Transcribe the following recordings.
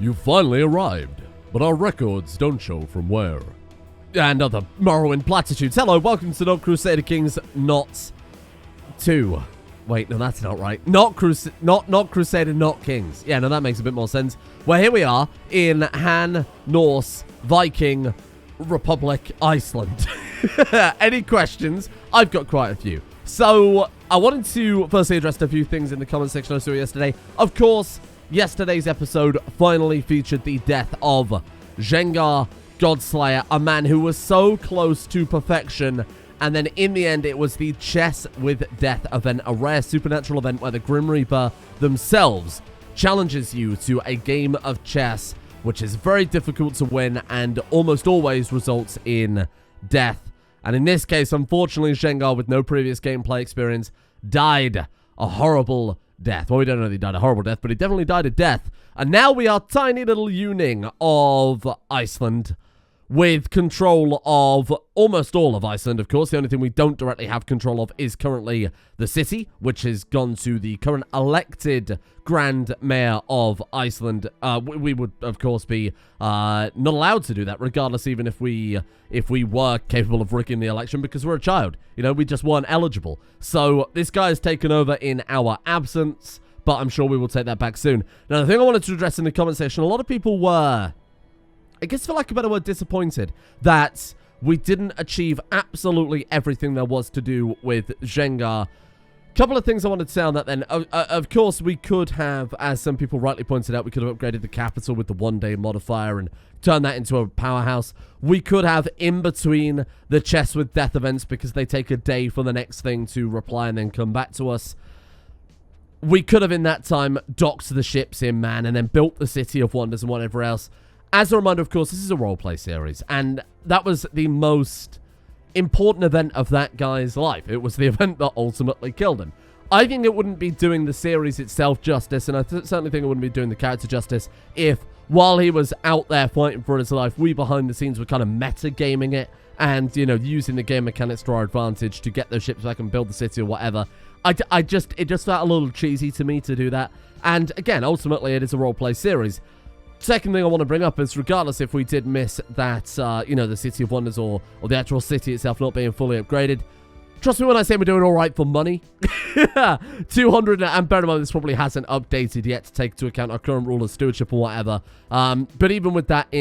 You finally arrived, but our records don't show from where. And other Morrowind platitudes. Hello, welcome to not Crusader Kings not 2. Wait, no, that's not right. Not Crusader, not Kings. Yeah, no, that makes a bit more sense. Well, here we are in Han, Norse, Viking, Republic, Iceland. Any questions? I've got quite a few. So, I wanted to firstly address a few things in the comment section I saw yesterday. Of course, yesterday's episode finally featured the death of Jengar Godslayer, a man who was so close to perfection, and then in the end it was the Chess with Death event, a rare supernatural event where the Grim Reaper themselves challenges you to a game of chess, which is very difficult to win and almost always results in death. And in this case, unfortunately, Jengar, with no previous gameplay experience, died a horrible death. Well, we don't know that he died a horrible death, but he definitely died a death. And now we are tiny little Uning of Iceland, with control of almost all of Iceland, of course. The only thing we don't directly have control of is currently the city, which has gone to the current elected Grand Mayor of Iceland. We would, of course, be not allowed to do that, regardless, even if we were capable of rigging the election, because we're a child. You know, we just weren't eligible. So this guy has taken over in our absence, but I'm sure we will take that back soon. Now, the thing I wanted to address in the comment section, a lot of people were, I guess for lack of a better word, disappointed that we didn't achieve absolutely everything there was to do with Jengar. Couple of things I wanted to say on that then. Of course, we could have, as some people rightly pointed out, we could have upgraded the capital with the one-day modifier and turned that into a powerhouse. We could have, in between the Chess with Death events, because they take a day for the next thing to reply and then come back to us, we could have in that time docked the ships in Man and then built the City of Wonders and whatever else. As a reminder, of course, this is a roleplay series, and that was the most important event of that guy's life. It was the event that ultimately killed him. I think it wouldn't be doing the series itself justice, and I certainly think it wouldn't be doing the character justice if, while he was out there fighting for his life, we behind the scenes were kind of meta-gaming it and, you know, using the game mechanics to our advantage to get those ships back and build the city or whatever. It just felt a little cheesy to me to do that. And, again, ultimately, it is a roleplay series. Second thing I want to bring up is, regardless if we did miss that, you know, the City of Wonders or the actual city itself not being fully upgraded, trust me when I say we're doing all right for money. 200, and bear in mind this probably hasn't updated yet to take into account our current rule of stewardship or whatever. But even with that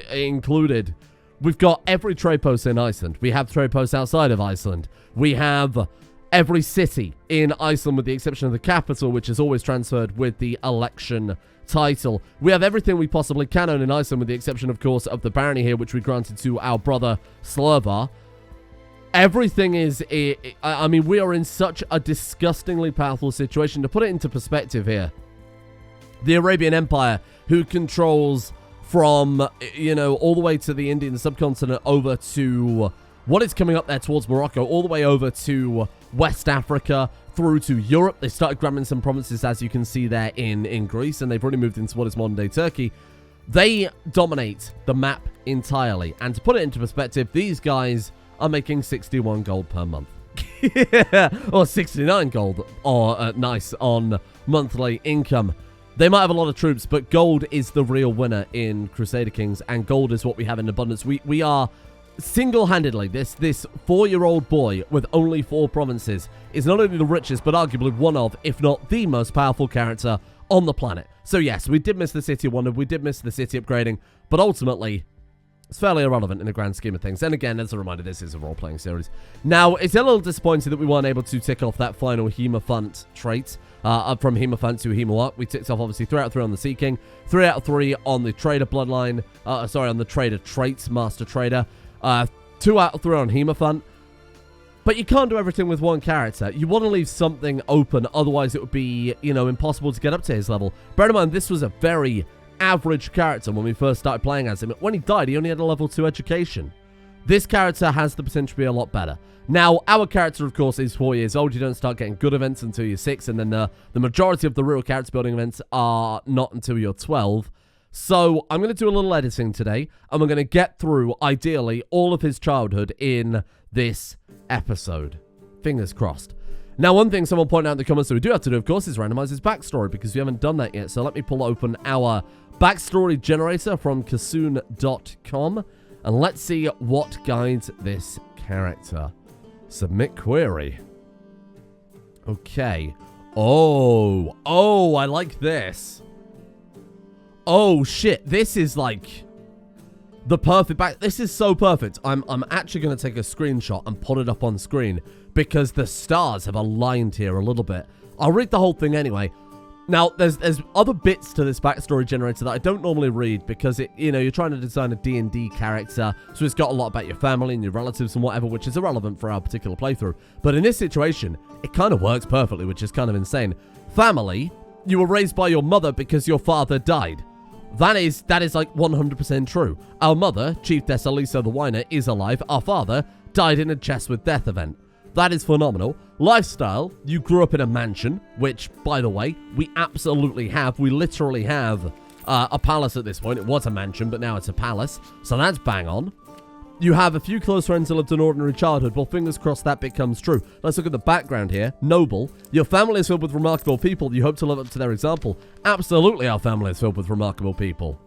included, we've got every trade post in Iceland. We have trade posts outside of Iceland. We have every city in Iceland with the exception of the capital, which is always transferred with the election title. We have everything we possibly can own in Iceland with the exception, of course, of the barony here, which we granted to our brother Slurvar. Everything is, I mean, we are in such a disgustingly powerful situation. To put it into perspective here, the Arabian Empire, who controls from, you know, all the way to the Indian subcontinent over to what is coming up there towards Morocco, all the way over to West Africa, through to Europe. They started grabbing some provinces, as you can see there, in Greece, and they've already moved into what is modern-day Turkey. They dominate the map entirely. And to put it into perspective, these guys are making 61 gold per month. Or 69 gold, or nice, on monthly income. They might have a lot of troops, but gold is the real winner in Crusader Kings, and gold is what we have in abundance. We are single-handedly, this 4-year-old boy with only 4 provinces is not only the richest, but arguably one of, if not the most powerful character on the planet. So yes, we did miss the City of Wonder, we did miss the city upgrading, but ultimately, it's fairly irrelevant in the grand scheme of things. And again, as a reminder, this is a role-playing series. Now, it's a little disappointing that we weren't able to tick off that final Hemophant trait, from Hemophant to Hemoart. We ticked off, obviously, 3 out of 3 on the Sea King, 3 out of 3 on the Trader Bloodline, on the Trader Traits, Master Trader, 2 out of 3 on Hemophant. But you can't do everything with one character. You want to leave something open, otherwise it would be, you know, impossible to get up to his level. Bear in mind, this was a very average character when we first started playing as him. When he died, he only had a level 2 education. This character has the potential to be a lot better. Now, our character, of course, is 4 years old. You don't start getting good events until you're 6, and then the majority of the real character building events are not until you're 12. So, I'm going to do a little editing today, and we're going to get through, ideally, all of his childhood in this episode. Fingers crossed. Now, one thing someone pointed out in the comments that we do have to do, of course, is randomize his backstory, because we haven't done that yet. So let me pull open our backstory generator from Kasoon.com, and let's see what guides this character. Submit query. Okay. Oh, I like this. Oh, shit. This is like the perfect back. This is so perfect. I'm actually going to take a screenshot and put it up on screen because the stars have aligned here a little bit. I'll read the whole thing anyway. Now, there's other bits to this backstory generator that I don't normally read because you're trying to design a D&D character, so it's got a lot about your family and your relatives and whatever, which is irrelevant for our particular playthrough. But in this situation, it kind of works perfectly, which is kind of insane. Family, you were raised by your mother because your father died. That is like 100% true. Our mother, Chiefess Elisa the Whiner, is alive. Our father died in a chess with death event. That is phenomenal. Lifestyle, you grew up in a mansion, which, by the way, we absolutely have. We literally have a palace at this point. It was a mansion, but now it's a palace. So that's bang on. You have a few close friends who lived an ordinary childhood. Well, fingers crossed that bit comes true. Let's look at the background here. Noble. Your family is filled with remarkable people. You hope to live up to their example. Absolutely, our family is filled with remarkable people.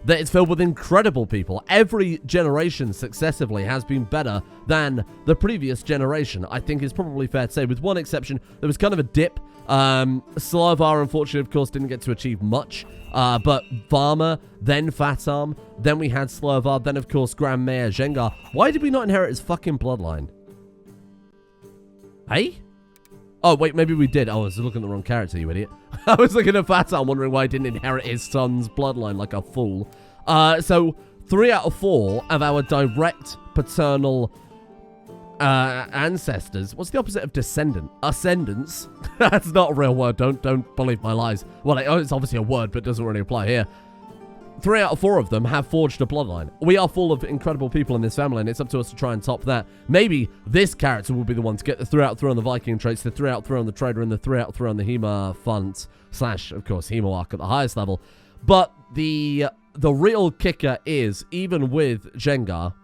That it's filled with incredible people. Every generation successively has been better than the previous generation. I think it's probably fair to say, with one exception, there was kind of a dip. Slavar, unfortunately, of course, didn't get to achieve much. But Varma, then Fatarm, then we had Slavar, then, of course, Grand Mayor Zhengar. Why did we not inherit his fucking bloodline? Hey? Oh, wait, maybe we did. Oh, I was looking at the wrong character, you idiot. I was looking at Fatarm, wondering why I didn't inherit his son's bloodline like a fool. So, 3 out of 4 of our direct paternal ancestors. What's the opposite of descendant? Ascendants. That's not a real word. Don't believe my lies. Well, it's obviously a word, but it doesn't really apply here. 3 out of 4 of them have forged a bloodline. We are full of incredible people in this family, and it's up to us to try and top that. Maybe this character will be the one to get the 3 out of 3 on the Viking traits, the 3 out of 3 on the Trader, and the 3 out of 3 on the Hema Font / of course, Hema Arc at the highest level. But the real kicker is, even with Zhengar,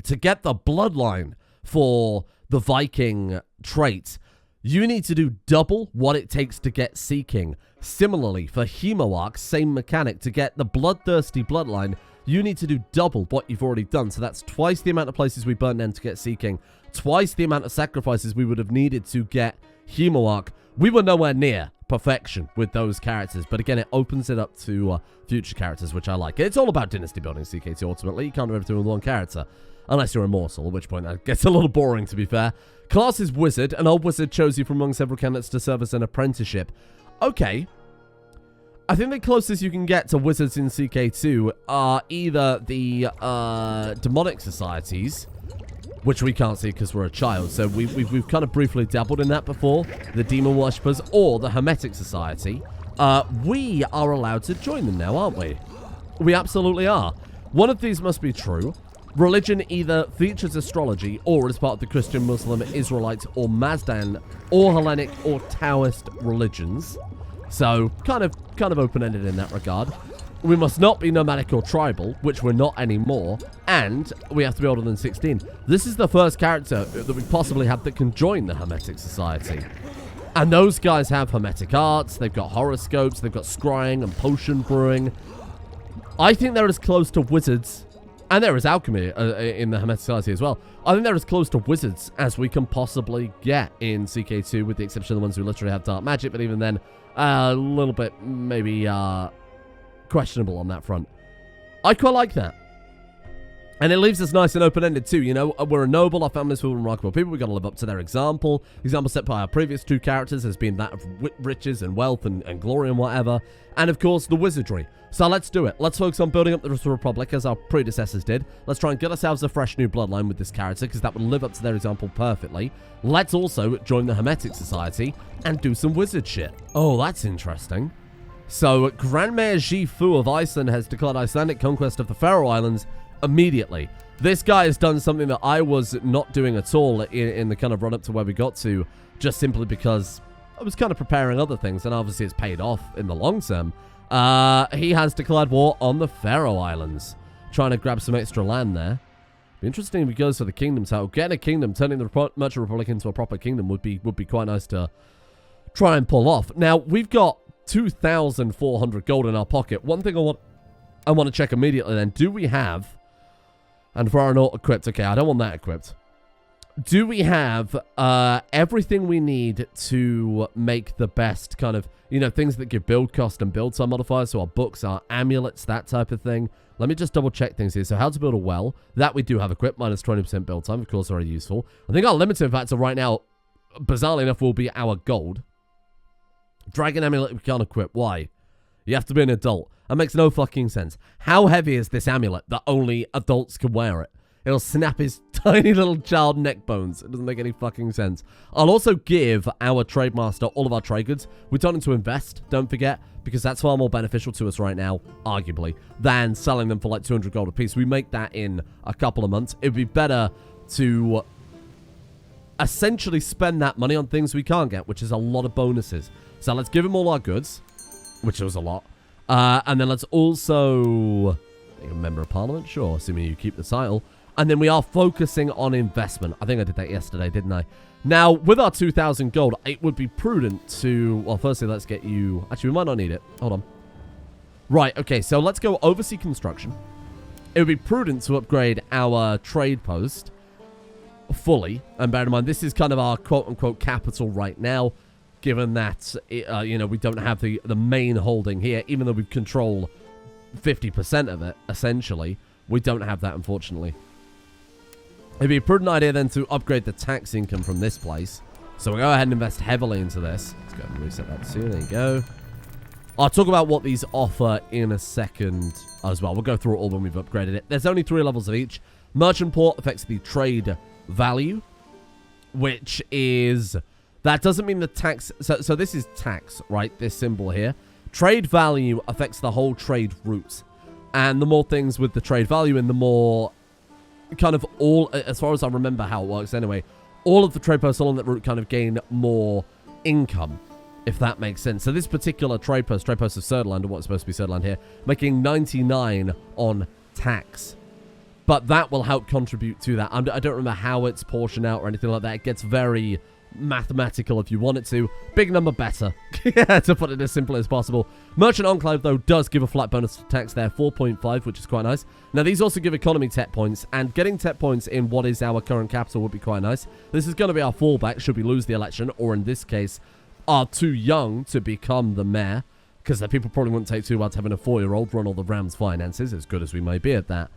to get the bloodline for the Viking trait, you need to do double what it takes to get Seeking. Similarly, for Hemoarch, same mechanic. To get the Bloodthirsty bloodline, you need to do double what you've already done. So that's twice the amount of places we burned in to get Seeking, twice the amount of sacrifices we would have needed to get Hemoarch. We were nowhere near perfection with those characters, but again, it opens it up to future characters, which I like. It's all about dynasty building, CK2, ultimately. You can't do everything with one character. Unless you're immortal, at which point that gets a little boring, to be fair. Class is Wizard. An old wizard chose you from among several candidates to serve as an apprenticeship. Okay. I think the closest you can get to wizards in CK2 are either the demonic societies, which we can't see because we're a child, so we've kind of briefly dabbled in that before, the demon worshippers, or the Hermetic Society. We are allowed to join them now, aren't we? We absolutely are. One of these must be true. Religion either features astrology or is part of the Christian, Muslim, Israelite, or Mazdan, or Hellenic, or Taoist religions. So, kind of open-ended in that regard. We must not be nomadic or tribal, which we're not anymore, and we have to be older than 16. This is the first character that we possibly have that can join the Hermetic Society. And those guys have Hermetic arts, they've got horoscopes, they've got scrying and potion brewing. I think they're as close to wizards, and there is alchemy in the Hermetic Society as well. I think they're as close to wizards as we can possibly get in CK2, with the exception of the ones who literally have dark magic, but even then, a little bit maybe questionable on that front. I quite like that. And it leaves us nice and open-ended too, you know. We're a noble, our family's full of remarkable people, we've got to live up to their example. The example set by our previous 2 characters has been that of riches and wealth and glory and whatever. And of course, the wizardry. So let's do it. Let's focus on building up the Republic as our predecessors did. Let's try and get ourselves a fresh new bloodline with this character, because that would live up to their example perfectly. Let's also join the Hermetic Society and do some wizard shit. Oh, that's interesting. So, Grand Mayor Ji Fu of Iceland has declared Icelandic conquest of the Faroe Islands immediately. This guy has done something that I was not doing at all in the kind of run-up to where we got to, just simply because I was kind of preparing other things, and obviously it's paid off in the long term. He has declared war on the Faroe Islands, trying to grab some extra land there. Be interesting if he goes for the kingdom title. Getting a kingdom, turning the Merchant Republic into a proper kingdom would be quite nice to try and pull off. Now, we've got 2,400 gold in our pocket. One thing I want to check immediately then. Do we have... And for our not equipped. Okay, I don't want that equipped. Do we have everything we need to make the best kind of, you know, things that give build cost and build time modifiers? So our books, our amulets, that type of thing. Let me just double check things here. So how to build a well. That we do have equipped. Minus 20% build time. Of course, very useful. I think our limiting factor right now, bizarrely enough, will be our gold. Dragon amulet we can't equip. Why? You have to be an adult. That makes no fucking sense. How heavy is this amulet that only adults can wear it? It'll snap his tiny little child neck bones. It doesn't make any fucking sense. I'll also give our trade master all of our trade goods. We don't need to invest, don't forget, because that's far more beneficial to us right now, arguably, than selling them for like 200 gold a piece. We make that in a couple of months. It'd be better to essentially spend that money on things we can't get, which is a lot of bonuses. So let's give him all our goods, which was a lot. And then let's also... Make a member of parliament? Sure, assuming you keep the title. And then we are focusing on investment. I think I did that yesterday, didn't I? Now, with our 2,000 gold, it would be prudent to... Well, firstly, let's get you... Actually, we might not need it. Hold on. Right, okay, so let's go oversee construction. It would be prudent to upgrade our trade post fully. And bear in mind, this is kind of our quote-unquote capital right now, given that, you know, we don't have the main holding here, even though we control 50% of it, essentially. We don't have that, unfortunately. It'd be a prudent idea then to upgrade the tax income from this place. So we'll go ahead and invest heavily into this. Let's go ahead and reset that too. There you go. I'll talk about what these offer in a second as well. We'll go through it all when we've upgraded it. There's only 3 levels of each. Merchant port affects the trade value, which is... That doesn't mean the tax... So this is tax, right? This symbol here. Trade value affects the whole trade route. And the more things with the trade value and the more... kind of all, as far as I remember how it works anyway, all of the trade posts along that route kind of gain more income, if that makes sense. So this particular trade post of Surderland, or what's supposed to be Surderland here, making 99 on tax. But that will help contribute to that. I don't remember how it's portioned out or anything like that. It gets very mathematical if you want it to. Big number better, to put it as simple as possible. Merchant Enclave, though, does give a flat bonus to tax there, 4.5, which is quite nice. Now, these also give economy tech points, and getting tech points in what is our current capital would be quite nice. This is going to be our fallback should we lose the election, or in this case, are too young to become the mayor, because the people probably wouldn't take too well to having a 4-year-old run all the Rams' finances, as good as we may be at that.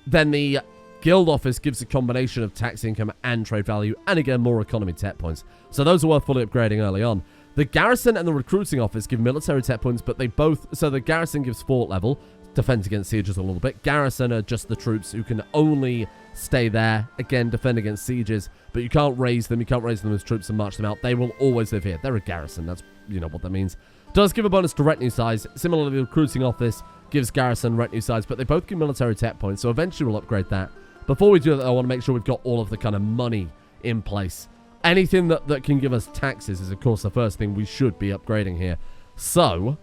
Then the Guild Office gives a combination of tax income and trade value, and again, more economy tech points. So those are worth fully upgrading early on. The Garrison and the Recruiting Office give military tech points, but they both... So the Garrison gives fort level, defends against sieges a little bit. Garrison are just the troops who can only stay there, again, defend against sieges, but you can't raise them. You can't raise them as troops and march them out. They will always live here. They're a garrison. That's, you know, what that means. Does give a bonus to retinue size. Similarly, the Recruiting Office gives Garrison retinue size, but they both give military tech points, so eventually we'll upgrade that. Before we do that, I want to make sure we've got all of the kind of money in place. Anything that can give us taxes is, of course, the first thing we should be upgrading here. So,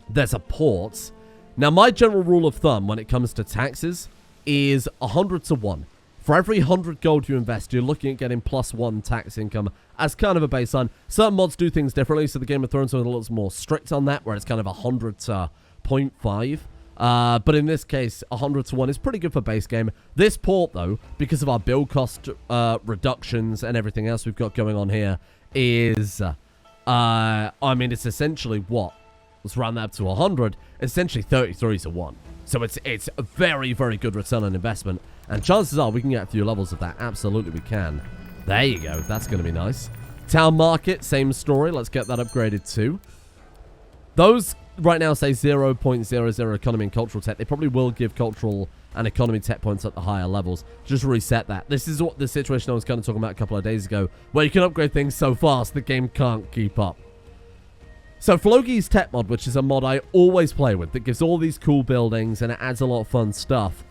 there's a port. Now, my general rule of thumb when it comes to taxes is 100 to 1. For every 100 gold you invest, you're looking at getting +1 tax income as kind of a baseline. Certain mods do things differently, so the Game of Thrones is a little more strict on that, where it's kind of 100 to 0.5. But in this case, 100 to 1 is pretty good for base game. This port, though, because of our build cost reductions and everything else we've got going on here, is, I mean, it's essentially what? Let's round that up to 100. Essentially 33 to 1. So it's a very, very good return on investment. And chances are we can get a few levels of that. Absolutely we can. There you go. That's going to be nice. Town Market, same story. Let's get that upgraded too. Those... right now say 0.00 economy and cultural tech. They probably will give cultural and economy tech points at the higher levels. Just reset that. This is what the situation I was kind of talking about a couple of days ago, where you can upgrade things so fast the game can't keep up. So Floki's tech mod, which is a mod I always play with, that gives all these cool buildings and it adds a lot of fun stuff.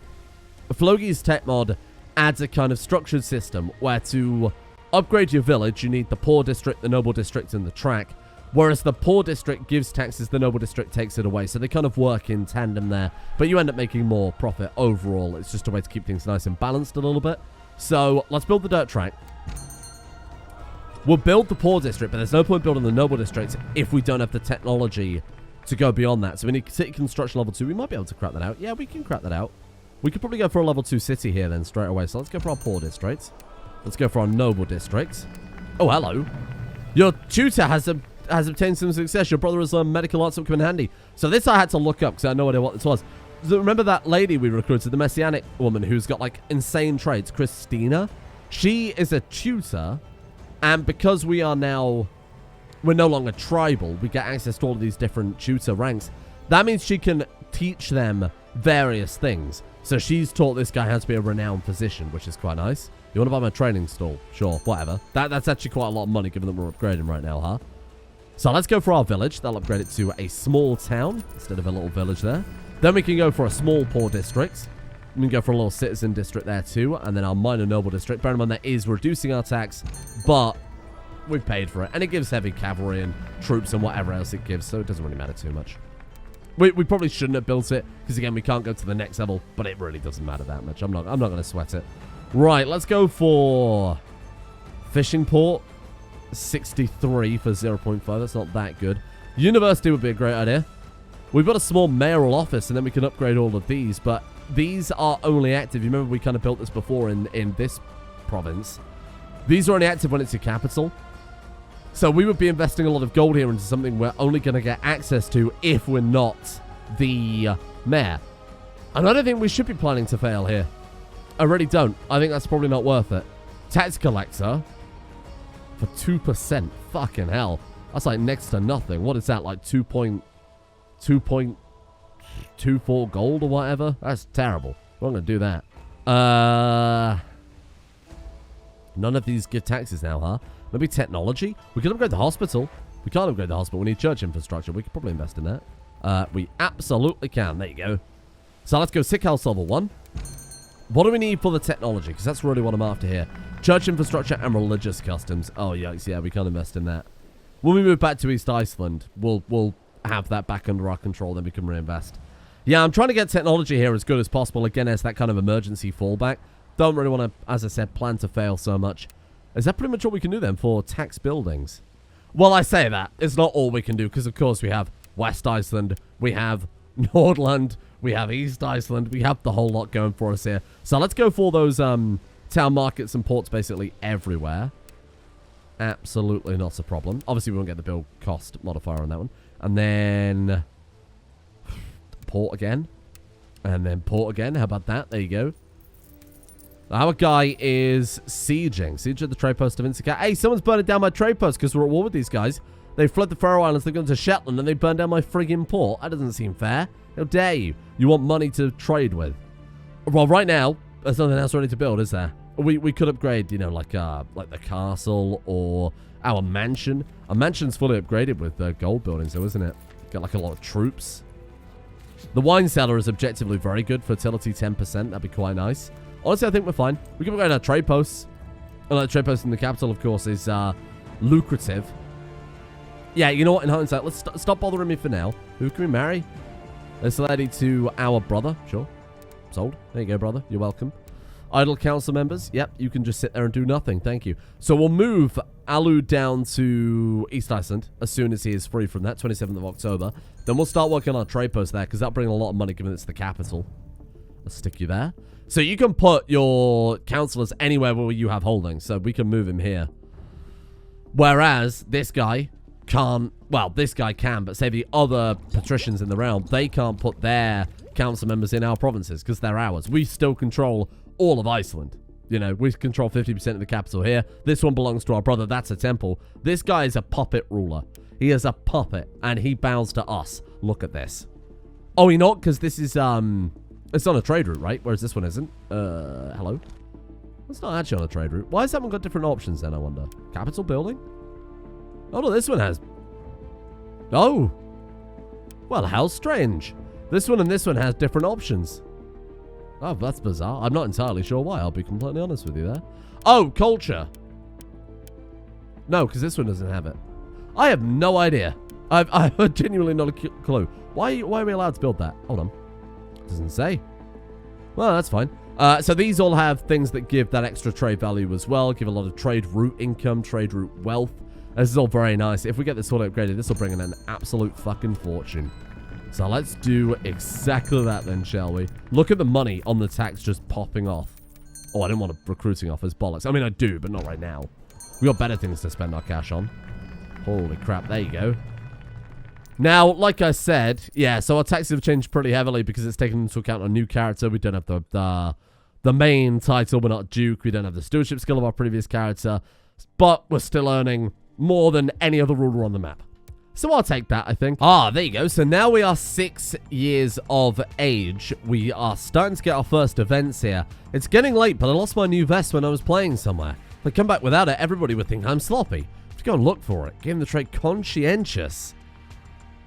Floki's tech mod adds a kind of structured system where to upgrade your village, you need the poor district, the noble district, and the track. Whereas the poor district gives taxes, the noble district takes it away. So they kind of work in tandem there. But you end up making more profit overall. It's just a way to keep things nice and balanced a little bit. So let's build the dirt track. We'll build the poor district, but there's no point building the noble district if we don't have the technology to go beyond that. So we need city construction level 2. We might be able to crack that out. Yeah, we can crack that out. We could probably go for a level 2 city here then straight away. So let's go for our poor district. Let's go for our noble district. Oh, hello. Your tutor has obtained some success. Your brother has learned medical arts that will come in handy. So this I had to look up because I had no idea what this was. So remember that lady we recruited, the Messianic woman who's got like insane traits, Christina? She is a tutor, and because we're no longer tribal, we get access to all of these different tutor ranks. That means she can teach them various things. So she's taught this guy how to be a renowned physician, which is quite nice. You want to buy my training stall? Sure, whatever. That's actually quite a lot of money given that we're upgrading right now, huh? So let's go for our village. That'll upgrade it to a small town instead of a little village there. Then we can go for a small poor district. We can go for a little citizen district there too. And then our minor noble district. Bear in mind that is reducing our tax, but we've paid for it. And it gives heavy cavalry and troops and whatever else it gives. So it doesn't really matter too much. We probably shouldn't have built it because, again, we can't go to the next level. But it really doesn't matter that much. I'm not going to sweat it. Right, let's go for fishing port. 63 for 0.5. That's not that good. University would be a great idea. We've got a small mayoral office, and then we can upgrade all of these. But these are only active. You remember we kind of built this before in this province. These are only active when it's your capital. So we would be investing a lot of gold here into something we're only going to get access to if we're not the mayor. And I don't think we should be planning to fail here. I really don't. I think that's probably not worth it. Tax collector for 2%. Fucking hell. That's like next to nothing. What is that? Like 2.24 gold or whatever? That's terrible. We're not going to do that. None of these give taxes now, huh? Maybe technology? We can upgrade the hospital. We can't upgrade the hospital. We need church infrastructure. We could probably invest in that. We absolutely can. There you go. So let's go sick house level 1. What do we need for the technology? Because that's really what I'm after here. Church infrastructure and religious customs. Oh, yikes. Yeah, we can't invest in that. When we move back to East Iceland, we'll have that back under our control. Then we can reinvest. Yeah, I'm trying to get technology here as good as possible. Again, as that kind of emergency fallback. Don't really want to, as I said, plan to fail so much. Is that pretty much all we can do then for tax buildings? Well, I say that. It's not all we can do because, of course, we have West Iceland. We have Nordland. We have East Iceland. We have the whole lot going for us here. So let's go for those town markets and ports basically everywhere. Absolutely not a problem. Obviously, we won't get the build cost modifier on that one. And then port again. And then port again. How about that? There you go. Our guy is sieging. Siege at the trade post of Insica. Hey, someone's burning down my trade post because we're at war with these guys. They fled the Faroe Islands. They've gone to Shetland and they burned down my friggin' port. That doesn't seem fair. How dare you? You want money to trade with. Well, right now, there's nothing else ready to build, is there? We could upgrade, you know, like the castle or our mansion. Our mansion's fully upgraded with gold buildings, though, isn't it? Got like a lot of troops. The wine cellar is objectively very good. Fertility 10%. That'd be quite nice. Honestly, I think we're fine. We can upgrade our trade posts. And the trade post in the capital, of course, is lucrative. Yeah, you know what? In hindsight, let's stop bothering me for now. Who can we marry? This lady to our brother. Sure. Sold. There you go, brother. You're welcome. Idle council members. Yep, you can just sit there and do nothing. Thank you. So we'll move Alu down to East Iceland as soon as he is free from that, 27th of October. Then we'll start working on our trade post there because that'll bring a lot of money given it's the capital. Let's stick you there. So you can put your councillors anywhere where you have holdings. So we can move him here. Whereas this guy can't. Well, this guy can, but say the other patricians in the realm, they can't put their council members in our provinces because they're ours. We still control all of Iceland. You know, we control 50% of the capital here. This one belongs to our brother. That's a temple. This guy is a puppet ruler. He is a puppet, and he bows to us. Look at this. Oh, he not? Because this is, it's on a trade route, right? Whereas this one isn't. Hello? It's not actually on a trade route. Why has that one got different options then, I wonder? Capital building? Oh, no, this one has. Oh. Well, how strange. This one and this one has different options. Oh, that's bizarre. I'm not entirely sure why. I'll be completely honest with you there. Oh, culture. No, because this one doesn't have it. I have no idea. I have genuinely not a clue. Why are we allowed to build that? Hold on. Doesn't say. Well, that's fine. So these all have things that give that extra trade value as well. Give a lot of trade route income, trade route wealth. This is all very nice. If we get this all upgraded, this will bring in an absolute fucking fortune. So let's do exactly that then, shall we? Look at the money on the tax just popping off. Oh, I didn't want a recruiting office, bollocks. I mean, I do, but not right now. We got better things to spend our cash on. Holy crap, there you go. Now, like I said, yeah, so our taxes have changed pretty heavily because it's taken into account a new character. We don't have the main title. We're not Duke. We don't have the stewardship skill of our previous character. But we're still earning more than any other ruler on the map. So I'll take that, I think. Ah, there you go. So now we are 6 years of age. We are starting to get our first events here. It's getting late, but I lost my new vest when I was playing somewhere. If I come back without it, everybody would think I'm sloppy. I have to go and look for it. Give him the trait conscientious.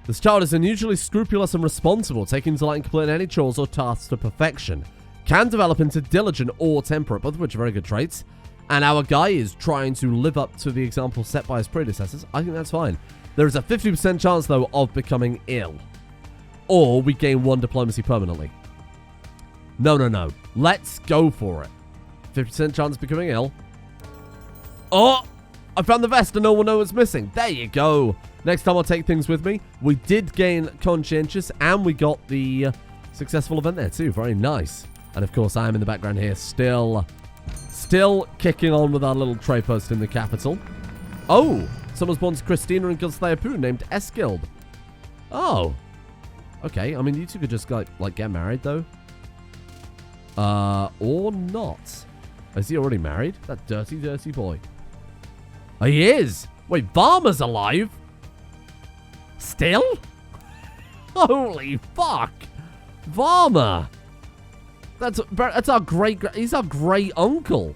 This child is unusually scrupulous and responsible, taking delight in completing any chores or tasks to perfection. Can develop into diligent or temperate, both of which are very good traits. And our guy is trying to live up to the example set by his predecessors. I think that's fine. There is a 50% chance, though, of becoming ill. Or we gain 1 diplomacy permanently. No. Let's go for it. 50% chance of becoming ill. Oh! I found the vest and no one knows what's missing. There you go. Next time I'll take things with me. We did gain conscientious and we got the successful event there too. Very nice. And of course, I am in the background here still kicking on with our little trade post in the capital. Oh! Someone's born to Christina and Gilslayapu named Eskild. Oh. Okay, I mean, you two could just, like get married, though. Or not. Is he already married? That dirty, dirty boy. Oh, he is! Wait, Varma's alive? Still? Holy fuck! Varma! That's our he's our great uncle.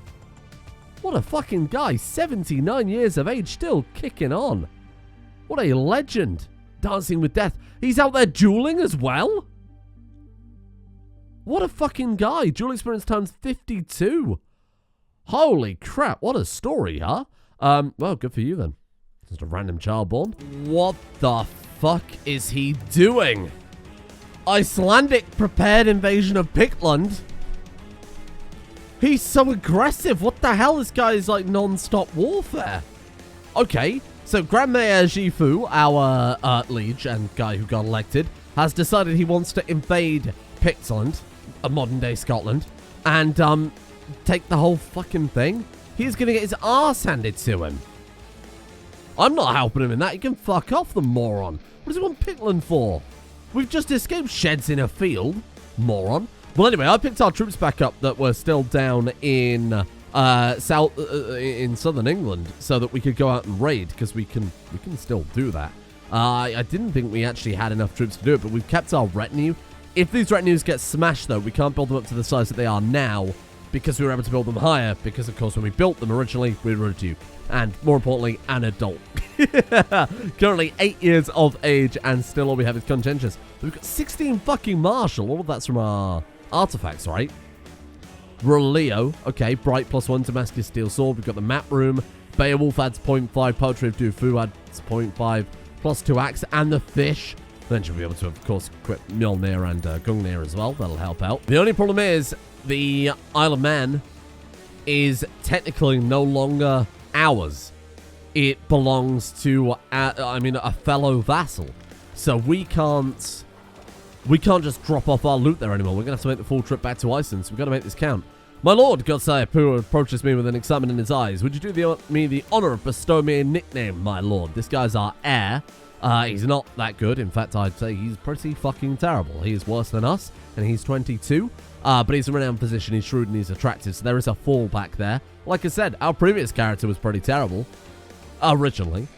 What a fucking guy. 79 years of age, still kicking on. What a legend. Dancing with death. He's out there dueling as well? What a fucking guy. Duel experience times 52. Holy crap. What a story, huh? Well, good for you then. Just a random child born. What the fuck is he doing? Icelandic prepared invasion of Pictland. He's so aggressive. What the hell? This guy is like non-stop warfare. Okay, so Grand Mayor Jifu, our liege and guy who got elected, has decided he wants to invade Pictland, a modern-day Scotland, and take the whole fucking thing. He's gonna get his arse handed to him. I'm not helping him in that. He can fuck off, the moron. What does he want Pictland for? We've just escaped sheds in a field, moron. Well, anyway, I picked our troops back up that were still down in in southern England, so that we could go out and raid, because we can still do that. I didn't think we actually had enough troops to do it, but we've kept our retinue. If these retinues get smashed, though, we can't build them up to the size that they are now, because we were able to build them higher, because, of course, when we built them originally, we were a duke. And, more importantly, an adult. Currently 8 years of age, and still all we have is conscientious. We've got 16 fucking martial. All of that's from our artifacts, right? Roleo. Okay, Bright +1 Damascus Steel Sword. We've got the map room. Beowulf adds 0.5. Poetry of Dufu adds 0.5. +2 axe. And the fish. Then she'll be able to, of course, equip Mjolnir and Gungnir as well. That'll help out. The only problem is the Isle of Man is technically no longer ours. It belongs to, a fellow vassal. So we can't just drop off our loot there anymore. We're going to have to make the full trip back to Iceland, so we've got to make this count. My lord, Godsayapu approaches me with an excitement in his eyes. Would you do me the honor of bestowing me a nickname, my lord? This guy's our heir. He's not that good. In fact, I'd say he's pretty fucking terrible. He is worse than us, and he's 22. But he's a renowned physician, he's shrewd, and he's attractive, so there is a fallback there. Like I said, our previous character was pretty terrible. Originally.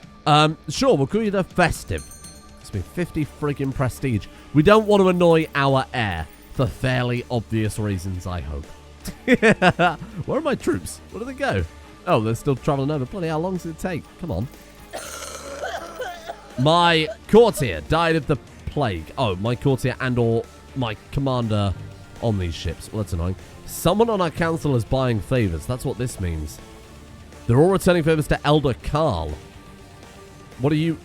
Sure, we'll call you the Festive. It's been 50 friggin' prestige. We don't want to annoy our heir, for fairly obvious reasons, I hope. Where are my troops? Where do they go? Oh, they're still traveling over. Bloody, how long does it take? Come on. My courtier died of the plague. Oh, my courtier and or my commander on these ships. Well, that's annoying. Someone on our council is buying favors. That's what this means. They're all returning favors to Elder Carl. What are you...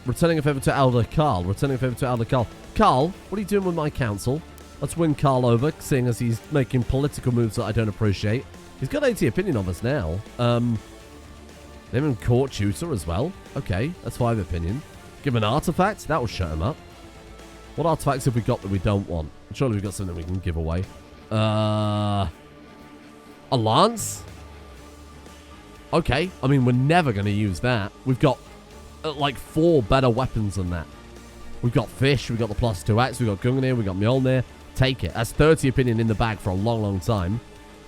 Returning a favor to Elder Carl. Returning a favor to Elder Carl. Carl, what are you doing with my council? Let's win Carl over, seeing as he's making political moves that I don't appreciate. He's got 80 opinion of us now. Name him court tutor as well. Okay, that's 5 opinion. Give him an artifact. That will shut him up. What artifacts have we got that we don't want? Surely we've got something we can give away. A lance? Okay. I mean, we're never going to use that. We've got, like, 4 better weapons than that. We've got fish. We've got the +2 axe. We've got Gungnir. We've got Mjolnir. Take it. That's 30 opinion in the bag for a long, long time.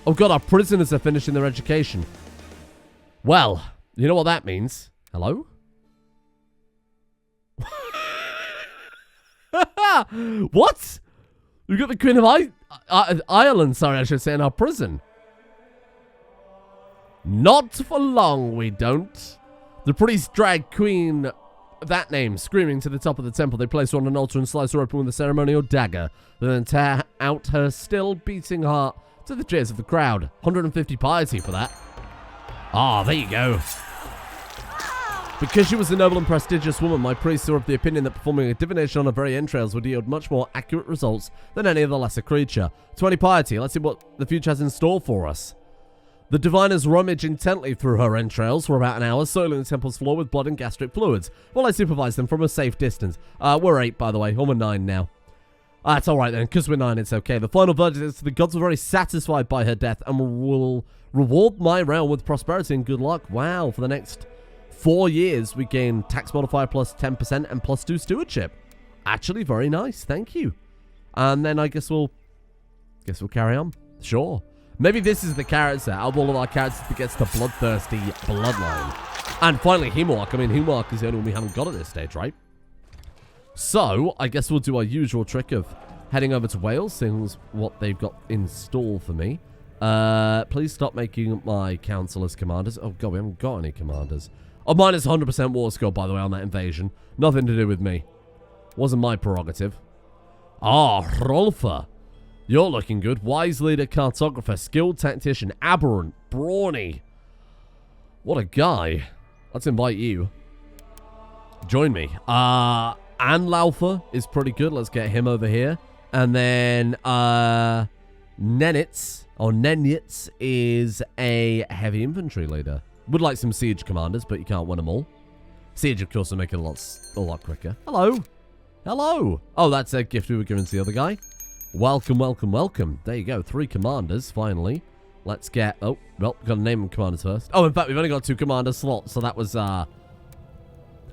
Oh, God. Our prisoners are finishing their education. Well, you know what that means. Hello? What? We've got the Queen of Ireland, sorry, I should say, in our prison. Not for long, we don't. The priest dragged Queen, that name, screaming to the top of the temple. They placed her on an altar and sliced her open with a ceremonial dagger, then tear out her still beating heart to the cheers of the crowd. 150 piety for that. Ah, there you go. Because she was a noble and prestigious woman, my priests were of the opinion that performing a divination on her very entrails would yield much more accurate results than any other lesser creature. 20 piety, let's see what the future has in store for us. The diviners rummage intently through her entrails for about an hour, soiling the temple's floor with blood and gastric fluids, while I supervise them from a safe distance. We're 8, by the way, or we're 9 now. That's alright then, because we're 9, it's okay. The final verdict is the gods were very satisfied by her death and will reward my realm with prosperity and good luck. Wow, for the next 4 years, we gain tax modifier plus 10% and +2 stewardship. Actually, very nice. Thank you. And then I guess we'll carry on. Sure. Maybe this is the character out of all of our characters that gets the bloodthirsty bloodline. And finally, Hemork. I mean, Hemork is the only one we haven't got at this stage, right? So, I guess we'll do our usual trick of heading over to Wales, seeing what they've got in store for me. Please stop making my councillors commanders. Oh, God, we haven't got any commanders. Oh, mine is 100% war score, by the way, on that invasion. Nothing to do with me. Wasn't my prerogative. Ah, Rolfa. You're looking good. Wise leader, cartographer, skilled tactician, aberrant, brawny. What a guy. Let's invite you. Join me. Anlaufer is pretty good. Let's get him over here. And then, Nenitz, or Nenitz, is a heavy infantry leader. Would like some siege commanders, but you can't win them all. Siege, of course, will make it a lot quicker. Hello. Hello. Oh, that's a gift we were given to the other guy. Welcome, welcome, welcome. There you go. 3 commanders, finally. Let's get... Oh, well, we've got to name them commanders first. Oh, in fact, we've only got 2 commander slots, so that was,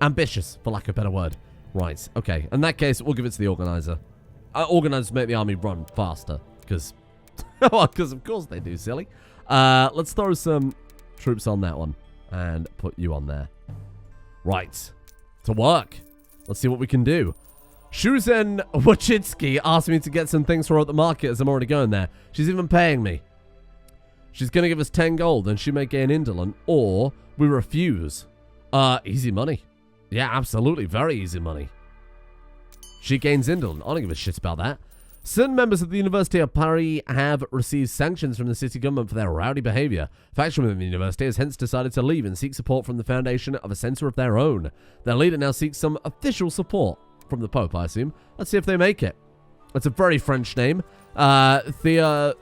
ambitious, for lack of a better word. Right, okay. In that case, we'll give it to the organizer. Organizers make the army run faster, because... well, because of course they do, silly. Let's throw some troops on that one and put you on there. Right. To work. Let's see what we can do. Shuzen Wachitsky asked me to get some things for her at the market as I'm already going there. She's even paying me. She's going to give us 10 gold and she may gain indolent, or we refuse. Easy money. Yeah, absolutely. Very easy money. She gains indolent. I don't give a shit about that. Certain members of the University of Paris have received sanctions from the city government for their rowdy behavior. Faction within the university has hence decided to leave and seek support from the foundation of a center of their own. Their leader now seeks some official support from the Pope, I assume. Let's see if they make it. It's a very French name. Theodorico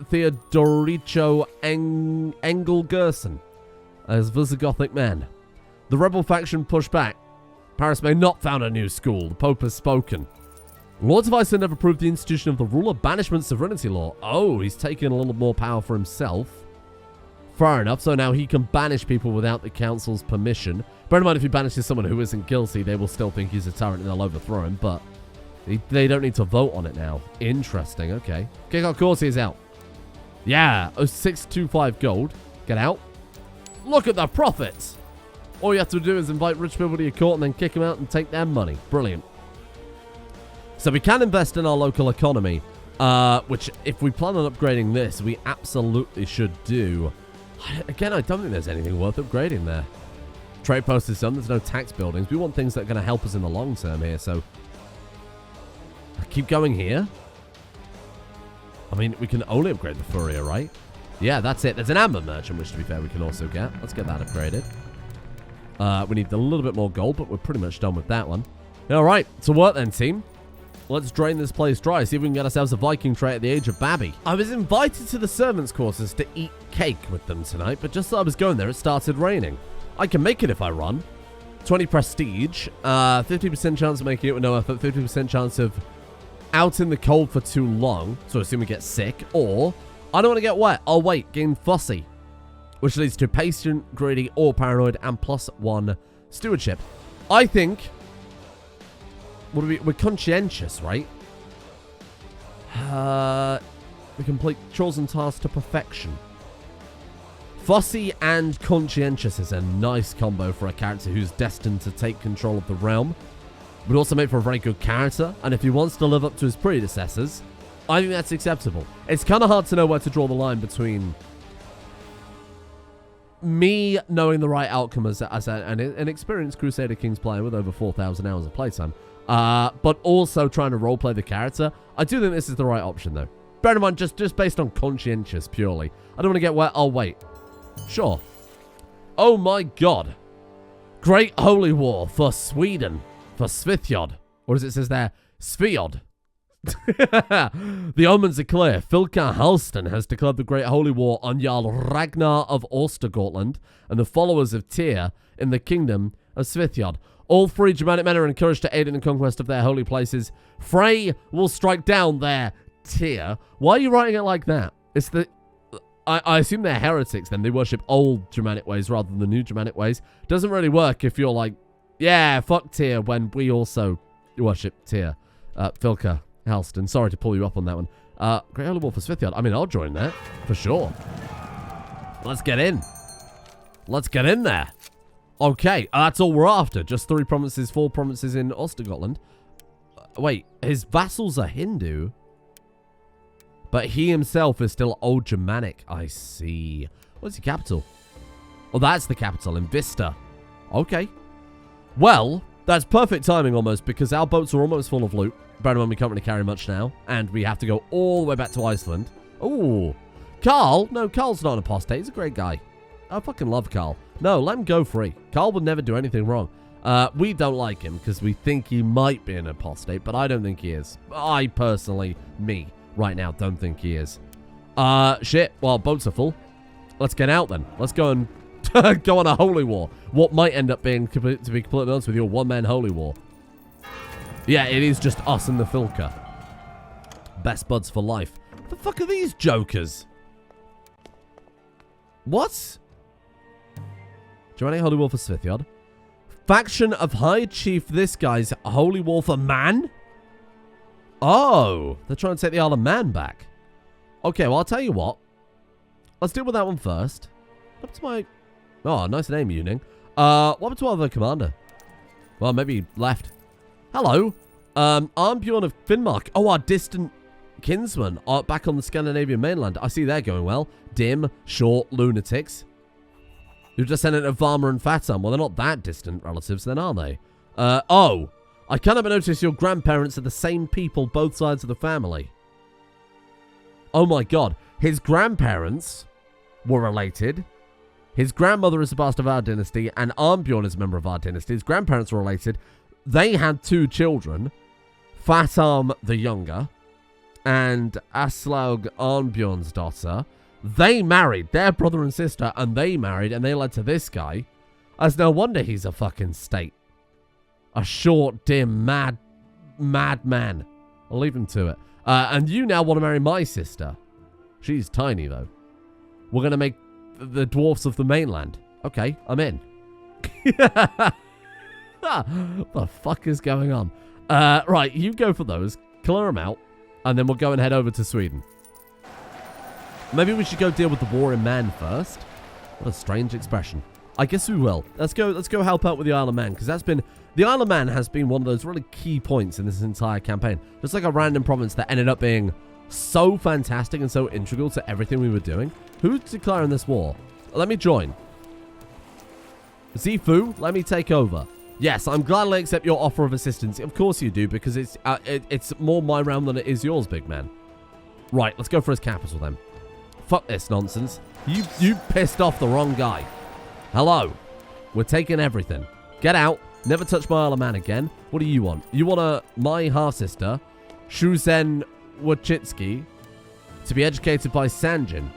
Engelgerson, as Visigothic man. The rebel faction pushed back. Paris may not found a new school. The Pope has spoken. Lords of Iceland have approved the institution of the ruler banishment sovereignty law. Oh, he's taken a little more power for himself. Fair enough, so now he can banish people without the council's permission. Bear in mind, if he banishes someone who isn't guilty, they will still think he's a tyrant and they'll overthrow him, but they don't need to vote on it now. Interesting, okay. Kick our courtiers out. Yeah, 625 gold. Get out. Look at the profits. All you have to do is invite rich people to your court and then kick them out and take their money. Brilliant. So we can invest in our local economy, which if we plan on upgrading this, we absolutely should do. Again, I don't think there's anything worth upgrading there. Trade post is done. There's no tax buildings. We want things that are going to help us in the long term here, so keep going here. I mean, we can only upgrade the Furrier, right? Yeah, that's it. There's an Amber Merchant, which, to be fair, we can also get. Let's get that upgraded. We need a little bit more gold, but we're pretty much done with that one. All right, to work then, team. Let's drain this place dry, see if we can get ourselves a Viking trait at the age of Babby. I was invited to the servants' quarters to eat cake with them tonight, but just as I was going there, it started raining. I can make it if I run. 20 prestige, 50% chance of making it with no effort, 50% chance of out in the cold for too long, so I assume we get sick, or I don't want to get wet. I'll wait, gain fussy, which leads to patient, greedy, or paranoid, and +1 stewardship. I think we're conscientious, right? We complete chores and tasks to perfection. Fussy and conscientious is a nice combo for a character who's destined to take control of the realm. Would also make for a very good character, and if he wants to live up to his predecessors, I think that's acceptable. It's kind of hard to know where to draw the line between me knowing the right outcome as an experienced Crusader Kings player with over 4,000 hours of playtime, but also trying to roleplay the character. I do think this is the right option, though. Bear in mind, just based on conscientious purely. I don't want to get wet. I'll wait. Sure. Oh my god. Great Holy War for Sweden. For Svithjod. Or as it says there, Sviod. The omens are clear. Filka Halston has declared the Great Holy War on Jarl Ragnar of Ostergotland and the followers of Tyr in the kingdom of Svithjod. All three Germanic men are encouraged to aid in the conquest of their holy places. Frey will strike down their Tyr. Why are you writing it like that? It's the... I assume they're heretics then. They worship old Germanic ways rather than the new Germanic ways. Doesn't really work if you're like, yeah, fuck Tyr, when we also worship Tyr. Filka Halston. Sorry to pull you up on that one. Great Holy War for Svithjod. I mean, I'll join that. For sure. Let's get in. Let's get in there. Okay, that's all we're after. Just 3 provinces, 4 provinces in Ostergotland. Wait, his vassals are Hindu? But he himself is still old Germanic. I see. What's the capital? Oh, that's the capital in Vista. Okay. Well, that's perfect timing almost because our boats are almost full of loot. Bear in mind we can't really carry much now. And we have to go all the way back to Iceland. Ooh. Carl? No, Carl's not an apostate. He's a great guy. I fucking love Carl. No, let him go free. Carl would never do anything wrong. We don't like him because we think he might be an apostate, but I don't think he is. I personally, right now, don't think he is. Shit. Well, boats are full. Let's get out then. Let's go and go on a holy war. What might end up being, to be completely honest with you, a one-man holy war. Yeah, it is just us and the Filka. Best buds for life. What the fuck are these jokers? What? Germanic holy war for Svithjod. Faction of High Chief this guy's holy war for man? Oh, they're trying to take the Isle of Man back. Okay, well, I'll tell you what. Let's deal with that one first. What happened to my... Oh, nice name, Uning. What happened to our other commander? Well, maybe he left. Hello. Armbjorn of Finnmark. Oh, our distant kinsman back on the Scandinavian mainland. I see they're going well. Dim, short, lunatics. You're descendant of Varma and Fatam. Well, they're not that distant relatives then, are they? Oh. I cannot but notice your grandparents are the same people, both sides of the family. Oh my god. His grandparents were related. His grandmother is a bastard of our dynasty, and Armbjorn is a member of our dynasty. His grandparents were related. They had 2 children. Fatam the younger, and Aslaug Armbjorn's daughter. They married, their brother and sister, and they married, and they led to this guy. As no wonder he's a fucking state. A short, dim, mad man. I'll leave him to it. And you now want to marry my sister. She's tiny, though. We're going to make the dwarfs of the mainland. Okay, I'm in. What the fuck is going on? Right, you go for those. Clear them out. And then we'll go and head over to Sweden. Maybe we should go deal with the war in Man first. What a strange expression. I guess we will. Let's go help out with the Isle of Man, because that's been... The Isle of Man has been one of those really key points in this entire campaign. Just like a random province that ended up being so fantastic and so integral to everything we were doing. Who's declaring this war? Let me join. Zifu, let me take over. Yes, I'm gladly accept your offer of assistance. Of course you do, because it's more my realm than it is yours, big man. Right, let's go for his capital then. Fuck this nonsense. You pissed off the wrong guy. Hello. We're taking everything. Get out. Never touch my Isle of Man again. What do you want? You want my half-sister, Shuzen Wachitsky, to be educated by Sanjin?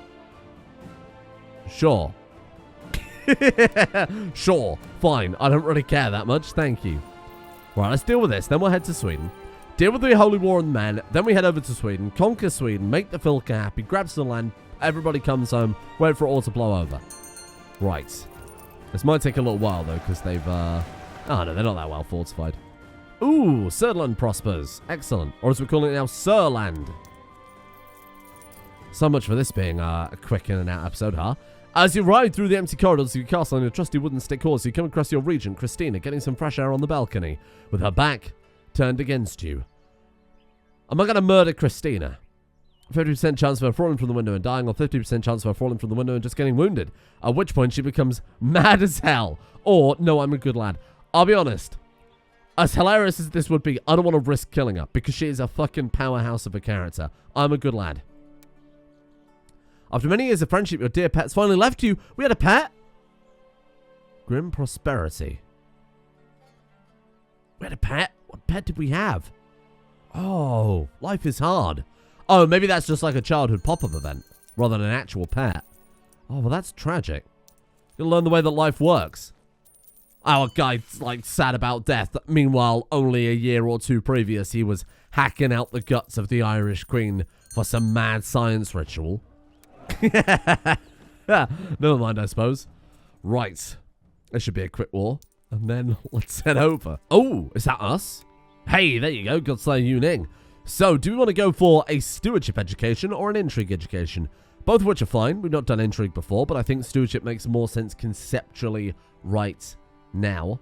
Sure. Sure. Fine. I don't really care that much. Thank you. Right, let's deal with this. Then we'll head to Sweden. Deal with the Holy War and the men. Then we head over to Sweden. Conquer Sweden. Make the Filka happy. Grab some land. Everybody comes home. Wait for it all to blow over. Right. This might take a little while, though, because they've... Oh, no, they're not that well fortified. Ooh, Sirland prospers. Excellent. Or as we're calling it now, Sirland. So much for this being a quick in and out episode, huh? As you ride through the empty corridors of your castle on your trusty wooden stick horse, you come across your regent, Christina, getting some fresh air on the balcony, with her back turned against you. Am I going to murder Christina? 50% chance of her falling from the window and dying, or 50% chance of her falling from the window and just getting wounded. At which point she becomes mad as hell. Or, no, I'm a good lad. I'll be honest. As hilarious as this would be, I don't want to risk killing her, because she is a fucking powerhouse of a character. I'm a good lad. After many years of friendship, your dear pet's finally left you. We had a pet? Grim prosperity. We had a pet? What pet did we have? Oh, life is hard. Oh, maybe that's just like a childhood pop-up event, rather than an actual pet. Oh, well, that's tragic. You'll learn the way that life works. Our guy's, like, sad about death. Meanwhile, only a year or two previous, he was hacking out the guts of the Irish Queen for some mad science ritual. Never mind, I suppose. Right. This should be a quick war. And then let's head over. Oh, is that us? Hey, there you go. Godslayer Yuning. So, do we want to go for a stewardship education or an intrigue education? Both of which are fine. We've not done intrigue before, but I think stewardship makes more sense conceptually right now.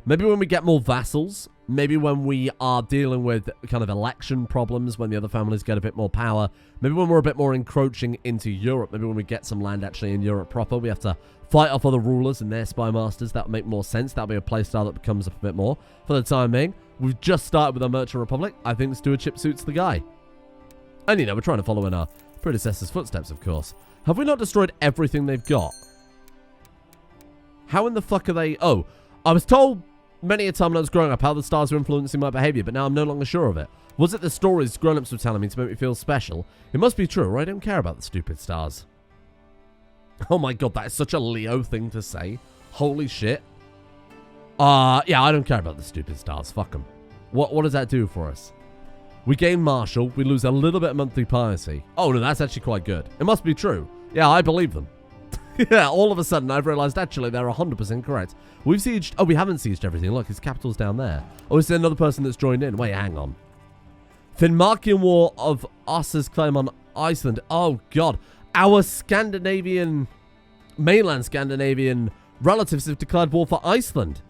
Maybe when we get more vassals. Maybe when we are dealing with kind of election problems, when the other families get a bit more power. Maybe when we're a bit more encroaching into Europe. Maybe when we get some land actually in Europe proper. We have to fight off other rulers and their spy masters. That would make more sense. That would be a playstyle that becomes up a bit more. For the time being, we've just started with our Merchant Republic. I think stewardship suits the guy. And, you know, we're trying to follow in our predecessors' footsteps, of course. Have we not destroyed everything they've got? How in the fuck are they... Oh, I was told many a time when I was growing up how the stars were influencing my behavior, but now I'm no longer sure of it. Was it the stories grown-ups were telling me to make me feel special? It must be true, or I don't care about the stupid stars. Oh my god, that is such a Leo thing to say. Holy shit. Yeah, I don't care about the stupid stars. Fuck them. What does that do for us? We gain martial. We lose a little bit of monthly piety. Oh, no, that's actually quite good. It must be true. Yeah, I believe them. Yeah, all of a sudden I've realized actually they're 100% correct. We've sieged... Oh, we haven't sieged everything. Look, his capital's down there. Oh, is there another person that's joined in? Wait, hang on. Finnmarkian War of Us's claim on Iceland. Oh, God. Our Scandinavian... Mainland Scandinavian relatives have declared war for Iceland.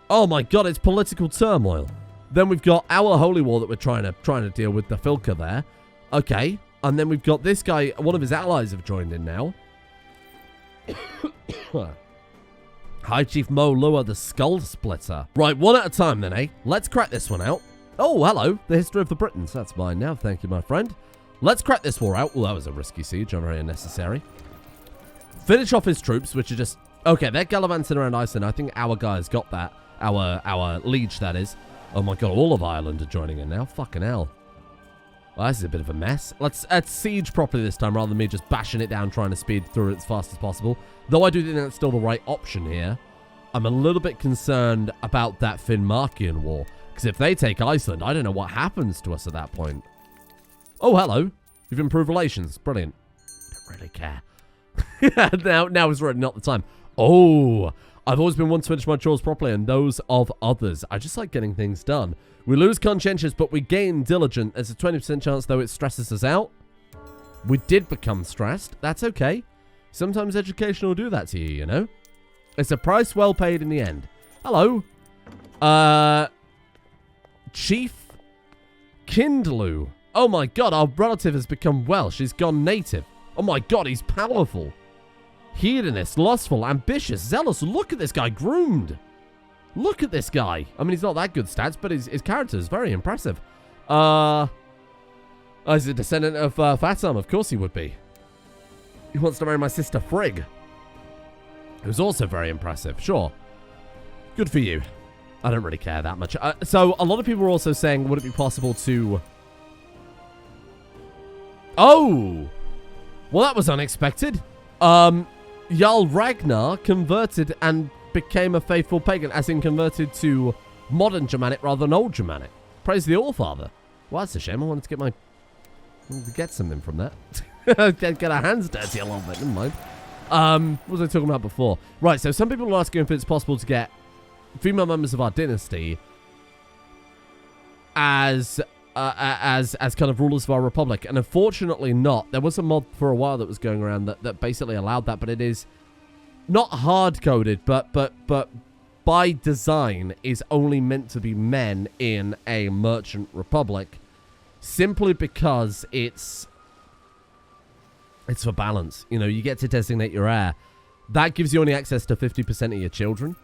Oh, my God. It's political turmoil. Then we've got our holy war that we're trying to deal with, the Filka there. Okay. And then we've got this guy. One of his allies have joined in now. High Chief Mo Lua, the Skull Splitter. Right, one at a time then, eh? Let's crack this one out. Oh, hello. The history of the Britons. That's mine now. Thank you, my friend. Let's crack this war out. Oh, that was a risky siege. Very unnecessary. Finish off his troops, which are just... Okay, they're gallivanting around Iceland. I think our guy's got that. Our liege, that is. Oh, my God. All of Ireland are joining in now. Fucking hell. Well, this is a bit of a mess. Let's siege properly this time, rather than me just bashing it down, trying to speed through it as fast as possible. Though I do think that's still the right option here. I'm a little bit concerned about that Finnmarkian war. Because if they take Iceland, I don't know what happens to us at that point. Oh, hello. You've improved relations. Brilliant. I don't really care. now is really not the time. Oh, I've always been one to finish my chores properly and those of others. I just like getting things done. We lose conscientious, but we gain diligent. There's a 20% chance, though, it stresses us out. We did become stressed. That's okay. Sometimes education will do that to you, you know? It's a price well paid in the end. Hello. Chief Kindlu. Oh, my God. Our relative has become Welsh. She's gone native. Oh, my God. He's powerful. Hedonist, lustful, ambitious, zealous. Look at this guy. Groomed. Look at this guy. I mean, he's not that good stats, but his character is very impressive. He's a descendant of Fatam. Of course he would be. He wants to marry my sister Frigg. It was also very impressive. Sure. Good for you. I don't really care that much. So, a lot of people were also saying, would it be possible to... Oh! Well, that was unexpected. Jarl Ragnar converted and became a faithful pagan, as in converted to modern Germanic rather than old Germanic. Praise the Allfather. Well, that's a shame. I wanted to get something from that. Get our hands dirty a little bit. Never mind. What was I talking about before? Right, so some people are asking if it's possible to get female members of our dynasty as kind of rulers of our republic, and unfortunately not. There was a mod for a while that was going around that basically allowed that, but it is not hard-coded, but by design is only meant to be men in a merchant republic, simply because it's for balance. You know, you get to designate your heir. That gives you only access to 50% of your children.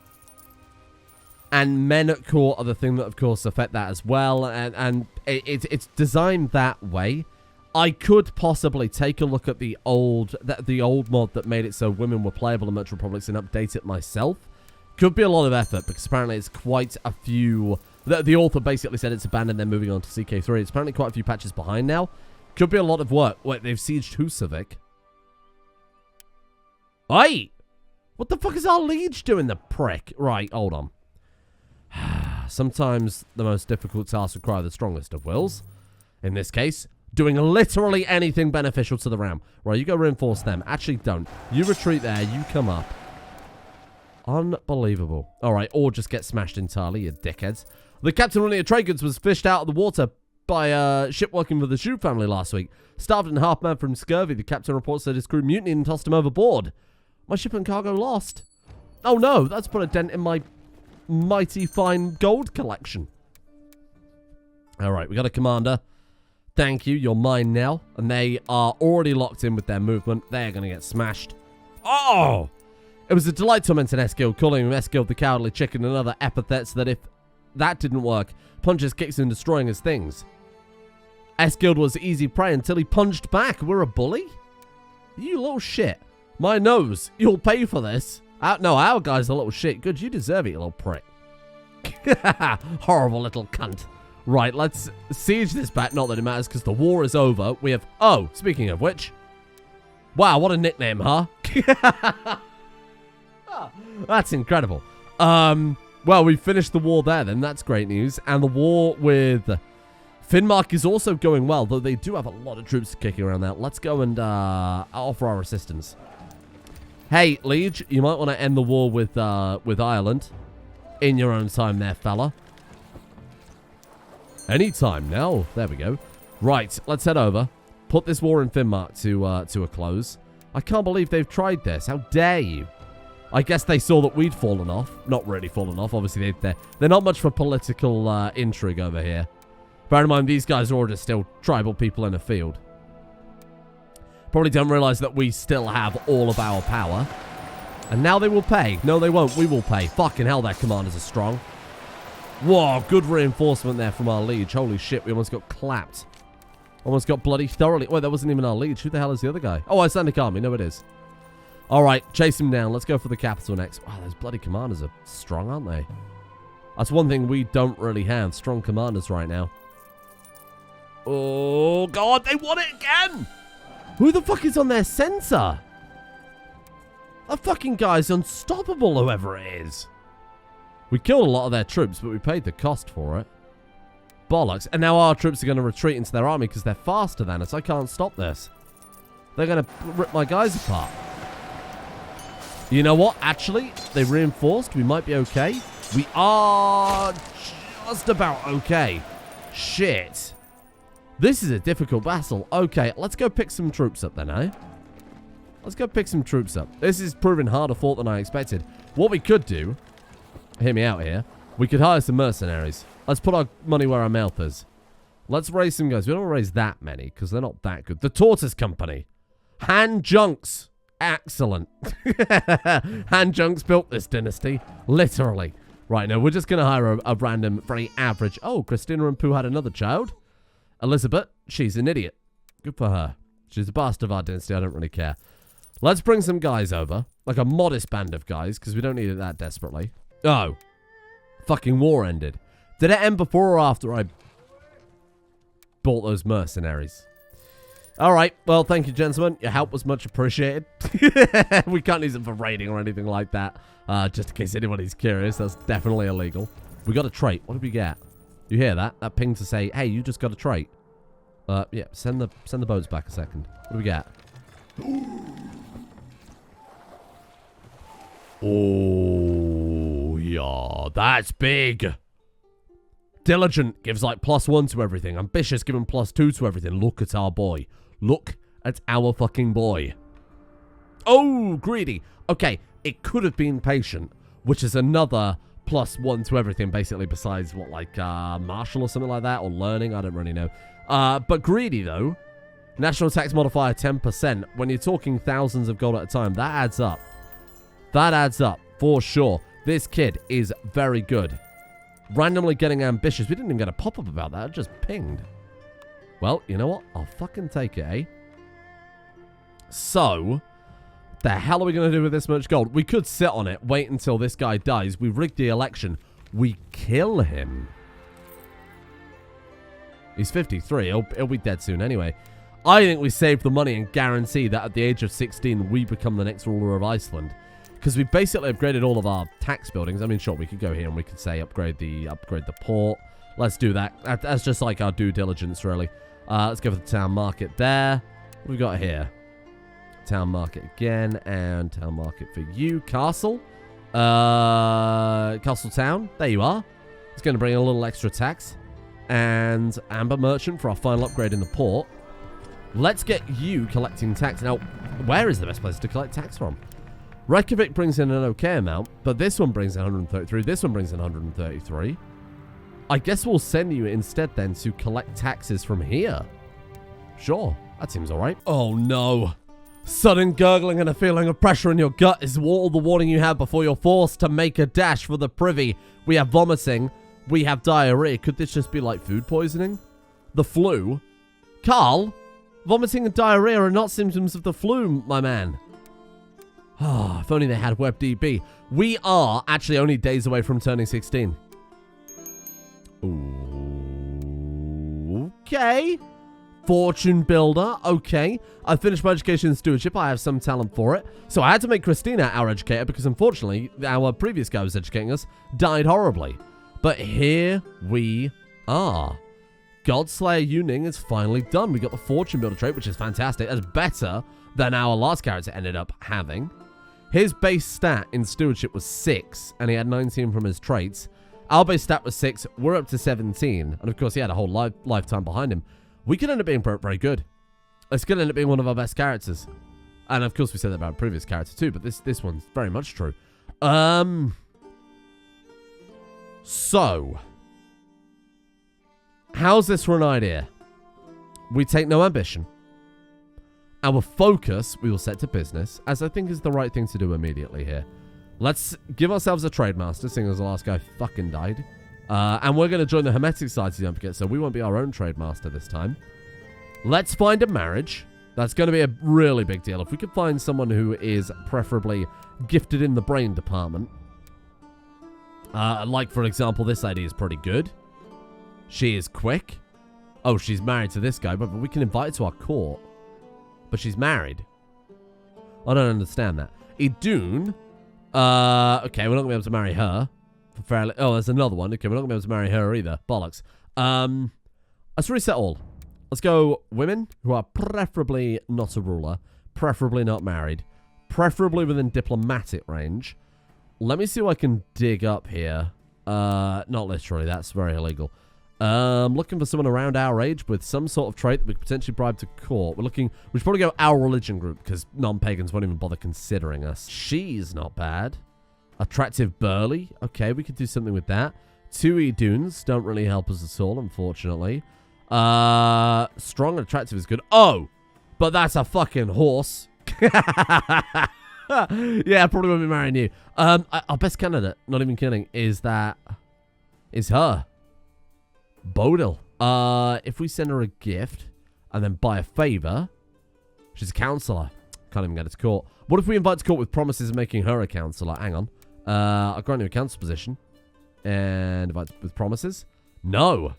And men at court are the thing that, of course, affect that as well. And it's designed that way. I could possibly take a look at the old mod that made it so women were playable in merchant republics and update it myself. Could be a lot of effort, because apparently it's quite a few... The author basically said it's abandoned, then moving on to CK3. It's apparently quite a few patches behind now. Could be a lot of work. Wait, they've sieged Husavik. Oi! What the fuck is our liege doing, the prick? Right, hold on. Sometimes the most difficult tasks require the strongest of wills. In this case, doing literally anything beneficial to the realm. Right, you go reinforce them. Actually, don't. You retreat there. You come up. Unbelievable. All right, or just get smashed entirely, you dickheads. The captain running a trade goods was fished out of the water by a ship working for the Shu family last week. Starved and half mad from scurvy, the captain reports that his crew mutinied and tossed him overboard. My ship and cargo lost. Oh no, that's put a dent in my mighty fine gold collection. Alright, we got a commander. Thank you, you're mine now. And they are already locked in with their movement. They're going to get smashed. Oh! It was a delight to mention Eskild, calling him Eskild the Cowardly Chicken and other epithets that if that didn't work, punches, kicks, and destroying his things. Eskild was easy prey until he punched back. We're a bully? You little shit. My nose. You'll pay for this. No, our guy's a little shit. Good, you deserve it, you little prick. Horrible little cunt. Right, let's siege this back. Not that it matters, because the war is over. We have... Oh, speaking of which... Wow, what a nickname, huh? That's incredible. Well, we finished the war there, then. That's great news. And the war with Finnmark is also going well, though they do have a lot of troops kicking around there. Let's go and offer our assistance. Hey, Liege, you might want to end the war with Ireland. In your own time there, fella. Anytime now. There we go. Right, let's head over. Put this war in Finnmark to a close. I can't believe they've tried this. How dare you? I guess they saw that we'd fallen off. Not really fallen off. Obviously, they're not much for political intrigue over here. Bear in mind, these guys are all just still tribal people in a field. Probably don't realize that we still have all of our power. And now they will pay. No, they won't. We will pay. Fucking hell, their commanders are strong. Whoa, good reinforcement there from our liege. Holy shit, we almost got clapped. Almost got bloody thoroughly. Wait, that wasn't even our liege. Who the hell is the other guy? Oh, Icelandic army. No, it is. All right, chase him down. Let's go for the capital next. Wow, those bloody commanders are strong, aren't they? That's one thing we don't really have. Strong commanders right now. Oh, God, they won it again! Who the fuck is on their center? That fucking guy's unstoppable, whoever it is. We killed a lot of their troops, but we paid the cost for it. Bollocks. And now our troops are going to retreat into their army because they're faster than us. I can't stop this. They're going to rip my guys apart. You know what? Actually, they reinforced. We might be okay. We are just about okay. Shit. This is a difficult battle. Okay, let's go pick some troops up then, eh? Let's go pick some troops up. This is proving harder fought than I expected. What we could do, hear me out here, we could hire some mercenaries. Let's put our money where our mouth is. Let's raise some guys. We don't want to raise that many because they're not that good. The Tortoise Company. Han Junks. Excellent. Han Junks built this dynasty. Literally. Right, now we're just going to hire a random, very average... Oh, Christina and Pooh had another child. Elizabeth, she's an idiot. Good for her. She's a bastard of our dynasty. I don't really care. Let's bring some guys over. Like a modest band of guys, because we don't need it that desperately. Oh. Fucking war ended. Did it end before or after I bought those mercenaries? Alright, well, thank you, gentlemen. Your help was much appreciated. We can't use it for raiding or anything like that. Just in case anybody's curious, that's definitely illegal. We got a trait. What did we get? You hear that? That ping to say, hey, you just got a trait. Yeah, send the boats back a second. What do we get? Oh, yeah, that's big. Diligent gives like +1 to everything. Ambitious giving +2 to everything. Look at our boy. Look at our fucking boy. Oh, greedy. Okay, it could have been patient, which is another +1 to everything, basically, besides what, like martial or something like that, or learning. I don't really know. But greedy, though. National tax modifier 10%. When you're talking thousands of gold at a time, that adds up. That adds up, for sure. This kid is very good. Randomly getting ambitious. We didn't even get a pop-up about that. It just pinged. Well, you know what? I'll fucking take it, eh? So, the hell are we going to do with this much gold? We could sit on it, wait until this guy dies. We rigged the election. We kill him. He's 53. He'll be dead soon anyway. I think we save the money and guarantee that at the age of 16, we become the next ruler of Iceland. Because we basically upgraded all of our tax buildings. I mean, sure, we could go here and we could say upgrade the port. Let's do that. That's just like our due diligence, really. Let's go for the town market there. What have we got here? Town market again, and town market for you. Castle. Castle town. There you are. It's going to bring a little extra tax. And amber merchant for our final upgrade in the port. Let's get you collecting tax. Now, where is the best place to collect tax from? Reykjavik brings in an okay amount, but this one brings in 133. This one brings in 133. I guess we'll send you instead then to collect taxes from here. Sure, that seems alright. Oh no. Sudden gurgling and a feeling of pressure in your gut is all the warning you have before you're forced to make a dash for the privy. We have vomiting. We have diarrhea. Could this just be like food poisoning? The flu? Carl? Vomiting and diarrhea are not symptoms of the flu, my man. Ah, if only they had WebDB. We are actually only days away from turning 16. Ooh, okay. Fortune builder. Okay. I finished my education in stewardship. I have some talent for it. So I had to make Christina our educator because unfortunately our previous guy who was educating us died horribly. But here we are. Godslayer Yuning is finally done. We got the Fortune Builder trait, which is fantastic. That's better than our last character ended up having. His base stat in stewardship was 6, and he had 19 from his traits. Our base stat was 6. We're up to 17. And of course, he had a whole lifetime behind him. We could end up being very good. This could end up being one of our best characters. And of course, we said that about a previous character too, but this one's very much true. So, how's this for an idea? We take no ambition. Our focus, we will set to business, as I think is the right thing to do immediately here. Let's give ourselves a trade master, seeing as the last guy fucking died. And we're going to join the Hermetic Society, don't forget, so we won't be our own trade master this time. Let's find a marriage. That's going to be a really big deal. If we could find someone who is preferably gifted in the brain department. Like, for example, this lady is pretty good. She is quick. Oh, she's married to this guy, but we can invite her to our court. But she's married. I don't understand that. Idun. Okay, we're not going to be able to marry her. Oh, there's another one. Okay, we're not going to be able to marry her either. Bollocks. Let's reset all. Let's go women who are preferably not a ruler. Preferably not married. Preferably within diplomatic range. Let me see what I can dig up here. Not literally. That's very illegal. Looking for someone around our age with some sort of trait that we could potentially bribe to court. We should probably go our religion group because non-pagans won't even bother considering us. She's not bad. Attractive burly. Okay, we could do something with that. 2 Iduns don't really help us at all, unfortunately. Strong and attractive is good. Oh, but that's a fucking horse. Yeah, I probably won't be marrying you. Our best candidate, not even kidding, is her. Bodil. If we send her a gift and then buy a favor, she's a counselor. Can't even get it to court. What if we invite to court with promises of making her a counselor? Hang on. I'll grant you a council position. And invite with promises? No.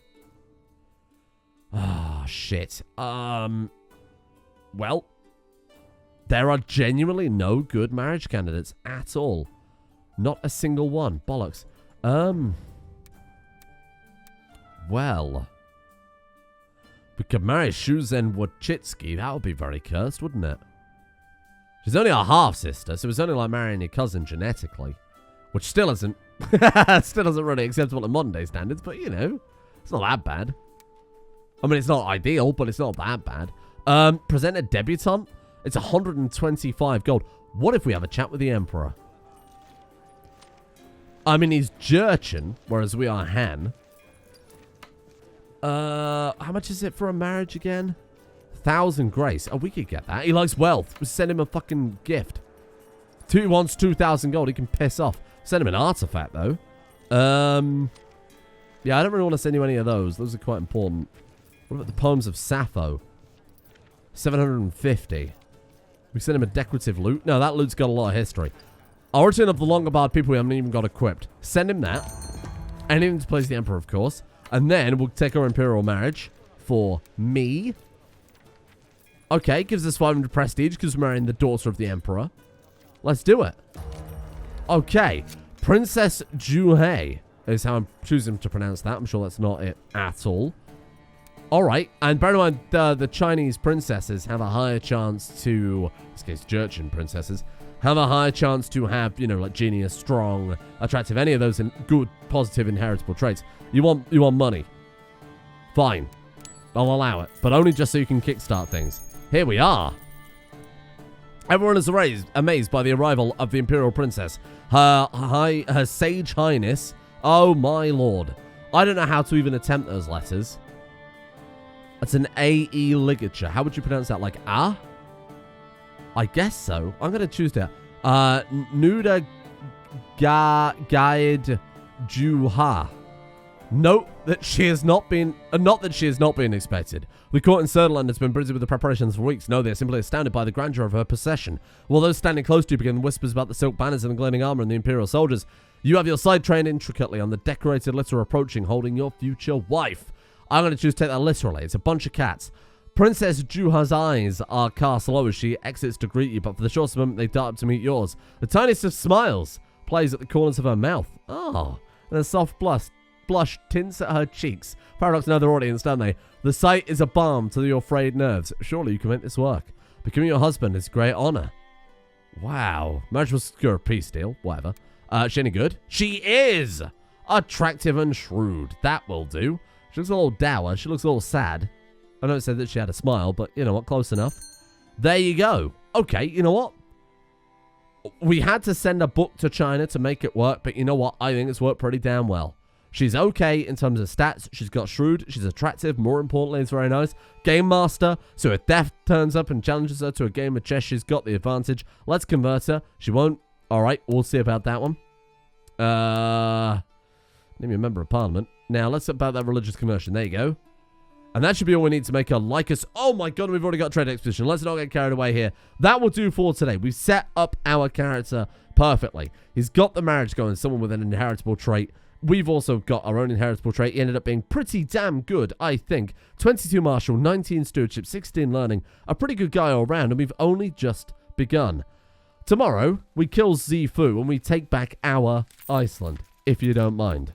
Ah, shit. Well, there are genuinely no good marriage candidates at all. Not a single one. Bollocks. Well, we could marry Shuzen Wachitsky. That would be very cursed, wouldn't it? She's only our half-sister, so it's only like marrying your cousin genetically. Which still isn't really acceptable to modern day standards, but you know, it's not that bad. I mean, it's not ideal, but it's not that bad. Present a debutante? It's 125 gold. What if we have a chat with the Emperor? I mean, he's Jurchen, whereas we are Han. How much is it for a marriage again? 1,000 grace. Oh, we could get that. He likes wealth. We send him a fucking gift. He wants 2,000 gold. He can piss off. Send him an artifact, though. Yeah, I don't really want to send you any of those. Those are quite important. What about the Poems of Sappho? 750. We send him a decorative loot. No, that loot's got a lot of history. Origin of the Longobard people we haven't even got equipped. Send him that. Anything to please the Emperor, of course. And then we'll take our Imperial marriage for me. Okay, gives us 500 prestige because we're marrying the daughter of the Emperor. Let's do it. Okay. Princess Juhei is how I'm choosing to pronounce that. I'm sure that's not it at all. Alright, and bear in mind, the Chinese princesses have a higher chance to, in this case, Jurchen princesses, have a higher chance to have, you know, like genius, strong, attractive, any of those good, positive, inheritable traits. You want money. Fine. I'll allow it, but only just so you can kickstart things. Here we are. Everyone is amazed by the arrival of the Imperial Princess. Her Sage Highness. Oh my lord. I don't know how to even attempt those letters. It's an A-E ligature. How would you pronounce that? Like ah? I guess so. I'm going to choose that. Nuda Gaid Juha. Note that she has not been, not that she has not been expected. The court in Söderland has been busy with the preparations for weeks. No, they are simply astounded by the grandeur of her procession. While those standing close to you begin whispers about the silk banners and the gleaming armor and the Imperial soldiers, you have your side trained intricately on the decorated litter approaching, holding your future wife. I'm going to choose to take that literally. It's a bunch of cats. Princess Juha's eyes are cast low as she exits to greet you, but for the shortest moment they dart up to meet yours. The tiniest of smiles plays at the corners of her mouth. Oh, and a soft blush tints at her cheeks. Paradox know their audience, don't they? The sight is a balm to your frayed nerves. Surely you can make this work. Becoming your husband is a great honor. Wow. Marriage will secure a peace deal. Whatever. She any good? She is! Attractive and shrewd. That will do. She looks a little dour. She looks a little sad. I know it said that she had a smile, but you know what? Close enough. There you go. Okay, you know what? We had to send a book to China to make it work, but you know what? I think it's worked pretty damn well. She's okay in terms of stats. She's got shrewd. She's attractive. More importantly, it's very nice. Game master. So if Death turns up and challenges her to a game of chess, she's got the advantage. Let's convert her. She won't. All right, we'll see about that one. Name me a member of parliament. Now, let's about that religious conversion. There you go. And that should be all we need to make her like us. Oh my god, we've already got a trade expedition. Let's not get carried away here. That will do for today. We've set up our character perfectly. He's got the marriage going, someone with an inheritable trait. We've also got our own inheritable trait. He ended up being pretty damn good, I think. 22 martial, 19 stewardship, 16 learning. A pretty good guy all around, and we've only just begun. Tomorrow, we kill Zifu and we take back our Iceland, if you don't mind.